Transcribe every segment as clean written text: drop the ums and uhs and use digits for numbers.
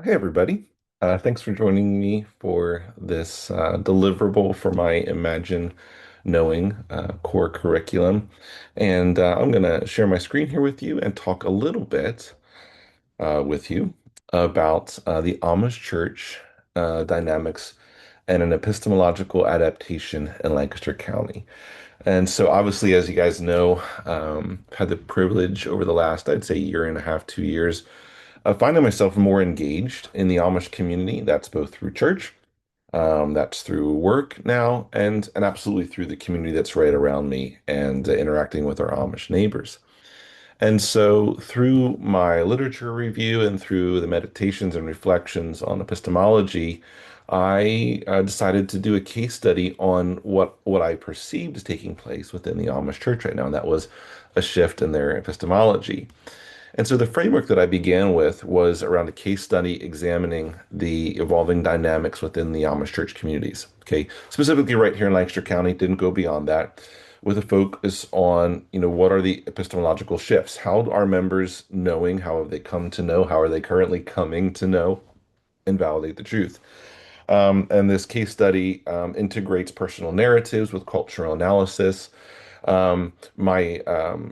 Hey, everybody. Thanks for joining me for this deliverable for my Imagine Knowing core curriculum. And I'm going to share my screen here with you and talk a little bit with you about the Amish church dynamics and an epistemological adaptation in Lancaster County. And so, obviously, as you guys know, I've had the privilege over the last, I'd say, year and a half, 2 years finding myself more engaged in the Amish community. That's both through church, that's through work now, and absolutely through the community that's right around me and interacting with our Amish neighbors. And so, through my literature review and through the meditations and reflections on epistemology, I decided to do a case study on what I perceived is taking place within the Amish church right now, and that was a shift in their epistemology. And so the framework that I began with was around a case study examining the evolving dynamics within the Amish church communities. Okay, specifically right here in Lancaster County, didn't go beyond that, with a focus on, what are the epistemological shifts? How are members knowing? How have they come to know? How are they currently coming to know and validate the truth? And this case study integrates personal narratives with cultural analysis. My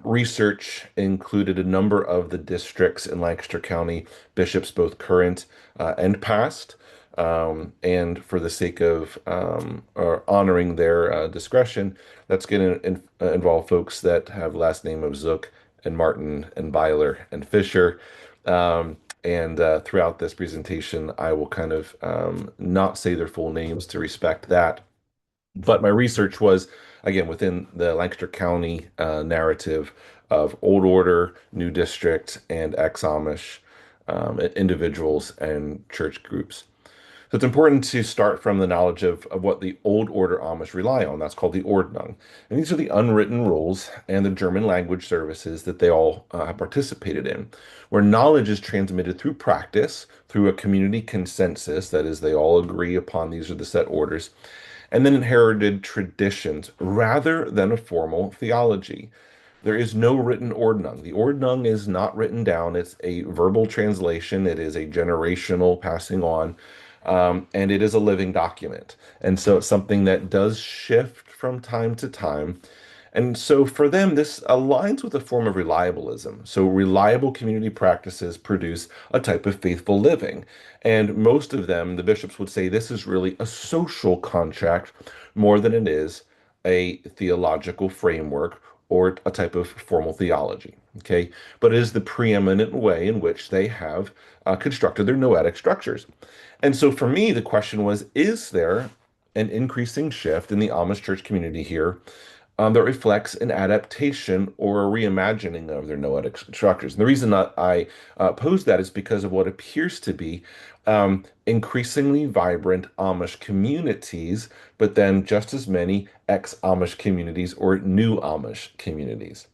research included a number of the districts in Lancaster County, bishops, both current and past. And for the sake of or honoring their discretion, that's going to involve folks that have last name of Zook and Martin and Byler and Fisher. And throughout this presentation, I will kind of not say their full names to respect that. But my research was, again, within the Lancaster County narrative of Old Order, New District, and ex-Amish individuals and church groups. So it's important to start from the knowledge of what the Old Order Amish rely on. That's called the Ordnung. And these are the unwritten rules and the German language services that they all have participated in, where knowledge is transmitted through practice, through a community consensus, that is, they all agree upon these are the set orders, and then inherited traditions rather than a formal theology. There is no written Ordnung. The Ordnung is not written down. It's a verbal translation. It is a generational passing on, and it is a living document. And so it's something that does shift from time to time. And so for them, this aligns with a form of reliabilism. So reliable community practices produce a type of faithful living. And most of them, the bishops would say this is really a social contract more than it is a theological framework or a type of formal theology. Okay. But it is the preeminent way in which they have constructed their noetic structures. And so for me, the question was, is there an increasing shift in the Amish church community here that reflects an adaptation or a reimagining of their noetic structures? And the reason that I pose that is because of what appears to be increasingly vibrant Amish communities, but then just as many ex-Amish communities or new Amish communities.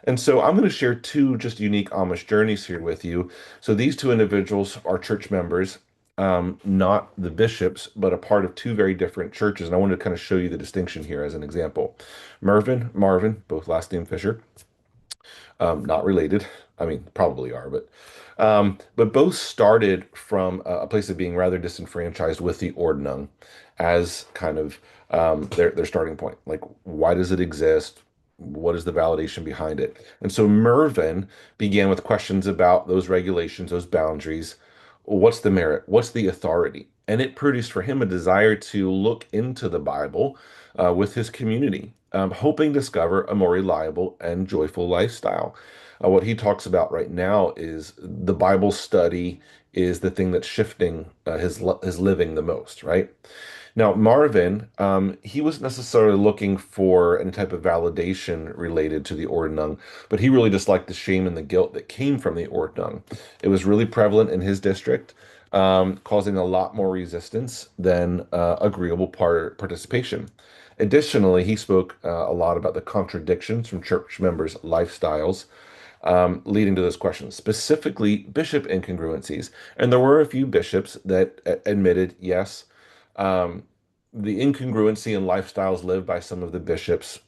And so I'm going to share two just unique Amish journeys here with you. So these two individuals are church members, not the bishops, but a part of two very different churches. And I wanted to kind of show you the distinction here as an example. Marvin, both last name Fisher, not related. I mean, probably are, but both started from a place of being rather disenfranchised with the Ordnung as kind of their starting point. Like, why does it exist? What is the validation behind it? And so Mervyn began with questions about those regulations, those boundaries. What's the merit? What's the authority? And it produced for him a desire to look into the Bible with his community, hoping to discover a more reliable and joyful lifestyle. What he talks about right now is the Bible study is the thing that's shifting his living the most, right? Now, Marvin, he wasn't necessarily looking for any type of validation related to the Ordnung, but he really just liked the shame and the guilt that came from the Ordnung. It was really prevalent in his district, causing a lot more resistance than agreeable participation. Additionally, he spoke a lot about the contradictions from church members' lifestyles, leading to this question, specifically bishop incongruencies. And there were a few bishops that admitted, yes, um, the incongruency in lifestyles lived by some of the bishops,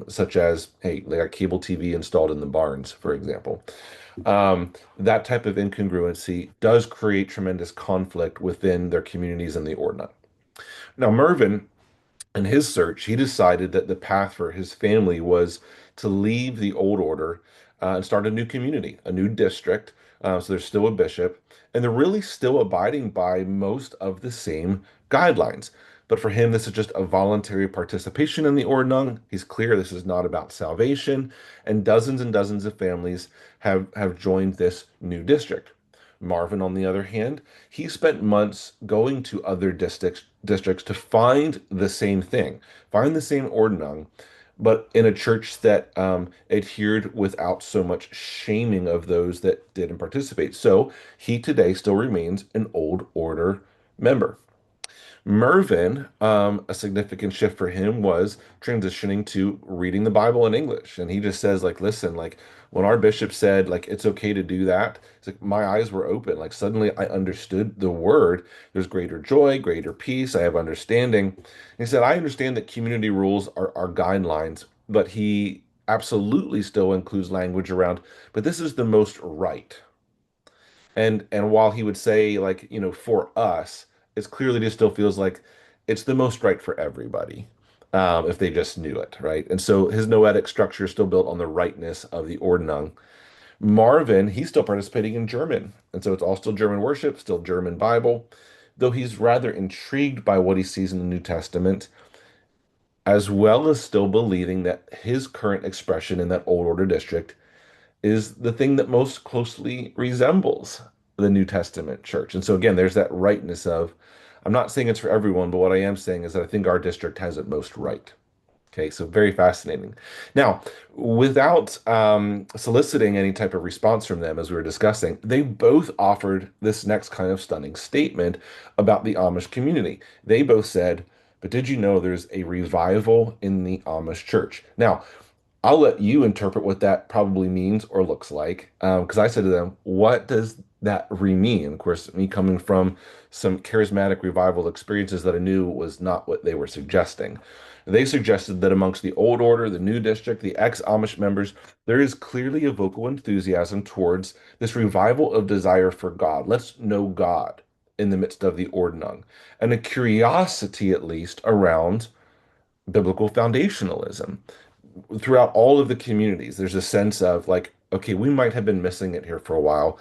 such as, hey, they got cable TV installed in the barns, for example. That type of incongruency does create tremendous conflict within their communities in the Ordnung. Now, Mervyn, in his search, he decided that the path for his family was to leave the old order and start a new community, a new district. So there's still a bishop, and they're really still abiding by most of the same guidelines. But for him, this is just a voluntary participation in the Ordnung. He's clear this is not about salvation, and dozens of families have joined this new district. Marvin, on the other hand, he spent months going to other districts to find the same thing, find the same ordnung, but in a church that adhered without so much shaming of those that didn't participate. So he today still remains an old order member. Mervyn, a significant shift for him was transitioning to reading the Bible in English. And he just says, like, listen, like when our bishop said, like, it's okay to do that, it's like my eyes were open. Like suddenly I understood the word. There's greater joy, greater peace. I have understanding. And he said, I understand that community rules are guidelines, but he absolutely still includes language around, but this is the most right. And while he would say like, for us, it's clearly just still feels like it's the most right for everybody, if they just knew it, right? And so his noetic structure is still built on the rightness of the Ordnung. Marvin, he's still participating in German, and so it's all still German worship, still German Bible, though he's rather intrigued by what he sees in the New Testament, as well as still believing that his current expression in that old order district is the thing that most closely resembles the New Testament church. And so again, there's that rightness of, I'm not saying it's for everyone, but what I am saying is that I think our district has it most right. Okay, so very fascinating. Now, without soliciting any type of response from them, as we were discussing, they both offered this next kind of stunning statement about the Amish community. They both said, but did you know there's a revival in the Amish church? Now, I'll let you interpret what that probably means or looks like. Because I said to them, what does that re mean? Of course, me coming from some charismatic revival experiences that I knew was not what they were suggesting. They suggested that amongst the old order, the new district, the ex-Amish members, there is clearly a vocal enthusiasm towards this revival of desire for God. Let's know God in the midst of the Ordnung, and a curiosity, at least, around biblical foundationalism throughout all of the communities. There's a sense of like, okay, we might have been missing it here for a while.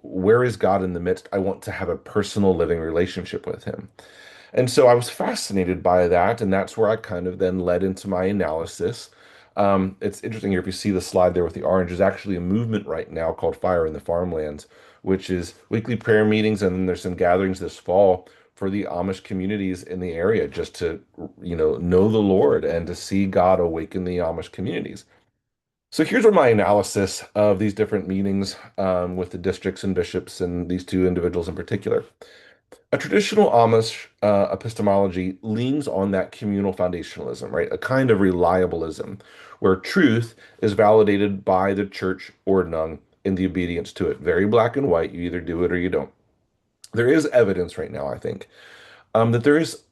Where is God in the midst? I want to have a personal living relationship with him. And so I was fascinated by that, and that's where I kind of then led into my analysis. It's interesting here, if you see the slide there with the orange, there's actually a movement right now called Fire in the Farmlands, which is weekly prayer meetings, and then there's some gatherings this fall for the Amish communities in the area just to, know the Lord and to see God awaken the Amish communities. So here's where my analysis of these different meetings with the districts and bishops and these two individuals in particular. A traditional Amish epistemology leans on that communal foundationalism, right? A kind of reliabilism where truth is validated by the church ordnung in the obedience to it. Very black and white. You either do it or you don't. There is evidence right now, I think, that there is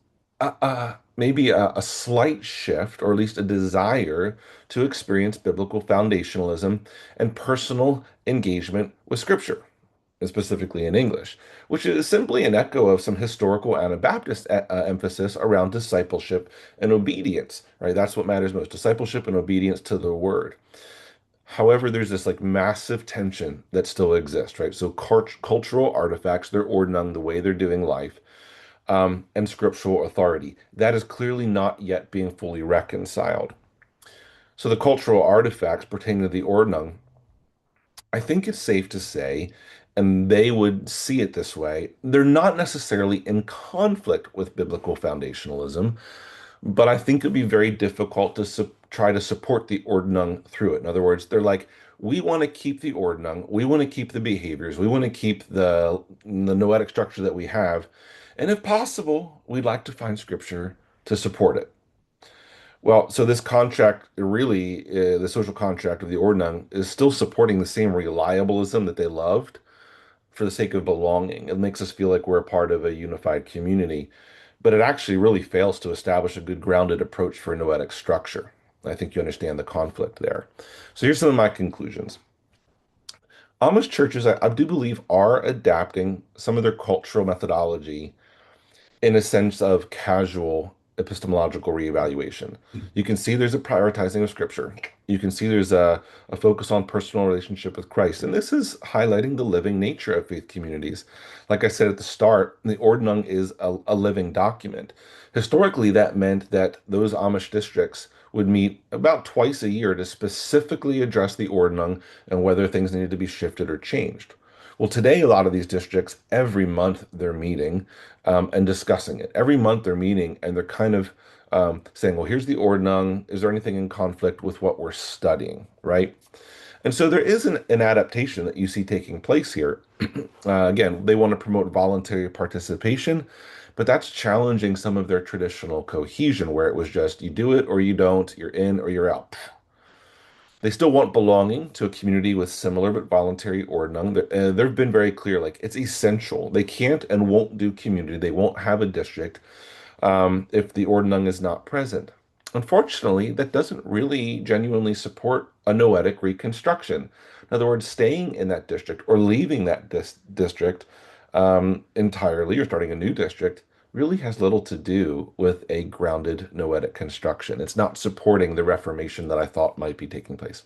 maybe a slight shift, or at least a desire to experience biblical foundationalism and personal engagement with Scripture, and specifically in English, which is simply an echo of some historical Anabaptist emphasis around discipleship and obedience, right? That's what matters most, discipleship and obedience to the word. However, there's this like massive tension that still exists, right? So cultural artifacts, they're ordnung, the way they're doing life, and scriptural authority. That is clearly not yet being fully reconciled. So the cultural artifacts pertaining to the ordnung, I think it's safe to say, and they would see it this way, they're not necessarily in conflict with biblical foundationalism, but I think it'd be very difficult to try to support the ordnung through it. In other words, they're like, we want to keep the ordnung, we want to keep the behaviors, we want to keep the noetic structure that we have, and if possible, we'd like to find scripture to support it. Well, so this contract really, the social contract of the ordnung, is still supporting the same reliabilism that they loved for the sake of belonging. It makes us feel like we're a part of a unified community, but it actually really fails to establish a good grounded approach for noetic structure. I think you understand the conflict there. So here's some of my conclusions. Amish churches, I do believe, are adapting some of their cultural methodology in a sense of casual epistemological reevaluation. You can see there's a prioritizing of scripture. You can see there's a focus on personal relationship with Christ. And this is highlighting the living nature of faith communities. Like I said at the start, the Ordnung is a living document. Historically, that meant that those Amish districts would meet about twice a year to specifically address the Ordnung and whether things needed to be shifted or changed. Well, today, a lot of these districts, every month they're meeting and discussing it. Every month they're meeting and they're kind of saying, well, here's the Ordnung. Is there anything in conflict with what we're studying, right? And so there is an adaptation that you see taking place here. Again, they want to promote voluntary participation, but that's challenging some of their traditional cohesion where it was just you do it or you don't, you're in or you're out. They still want belonging to a community with similar but voluntary ordnung. They've been very clear, like it's essential. They can't and won't do community. They won't have a district if the ordnung is not present. Unfortunately, that doesn't really genuinely support a noetic reconstruction. In other words, staying in that district or leaving that district entirely or starting a new district really has little to do with a grounded noetic construction. It's not supporting the reformation that I thought might be taking place.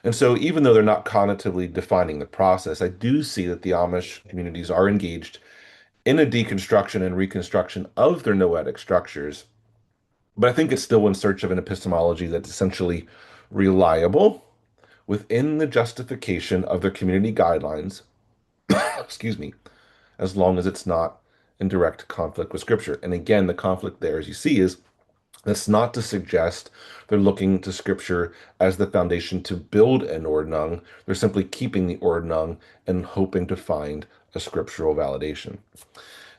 And so, even though they're not cognitively defining the process, I do see that the Amish communities are engaged in a deconstruction and reconstruction of their noetic structures. But I think it's still in search of an epistemology that's essentially reliable within the justification of their community guidelines, excuse me, as long as it's not in direct conflict with Scripture. And again, the conflict there, as you see, is that's not to suggest they're looking to Scripture as the foundation to build an ordnung. They're simply keeping the ordnung and hoping to find a scriptural validation.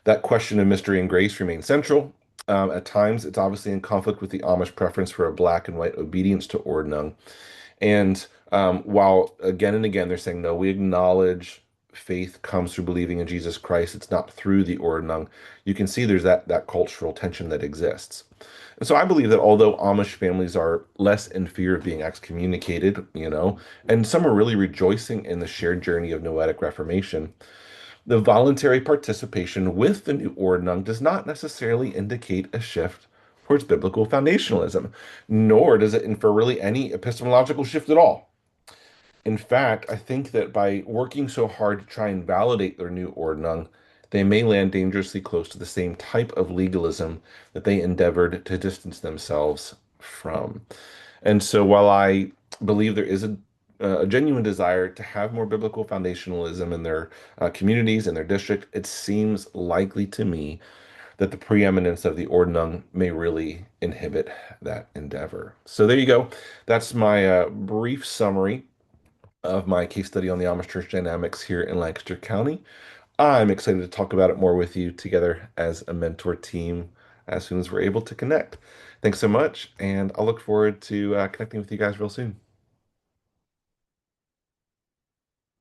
That question of mystery and grace remains central. At times, it's obviously in conflict with the Amish preference for a black and white obedience to ordnung. And while again and again they're saying, no, we acknowledge faith comes through believing in Jesus Christ, it's not through the ordnung, you can see there's that cultural tension that exists. And so I believe that although Amish families are less in fear of being excommunicated, and some are really rejoicing in the shared journey of noetic reformation, the voluntary participation with the new ordnung does not necessarily indicate a shift towards biblical foundationalism, nor does it infer really any epistemological shift at all. In fact, I think that by working so hard to try and validate their new ordnung, they may land dangerously close to the same type of legalism that they endeavored to distance themselves from. And so while I believe there is a genuine desire to have more biblical foundationalism in their communities and their district, it seems likely to me that the preeminence of the ordnung may really inhibit that endeavor. So there you go. That's my brief summary of my case study on the Amish church dynamics here in Lancaster County. I'm excited to talk about it more with you together as a mentor team as soon as we're able to connect. Thanks so much, and I'll look forward to connecting with you guys real soon.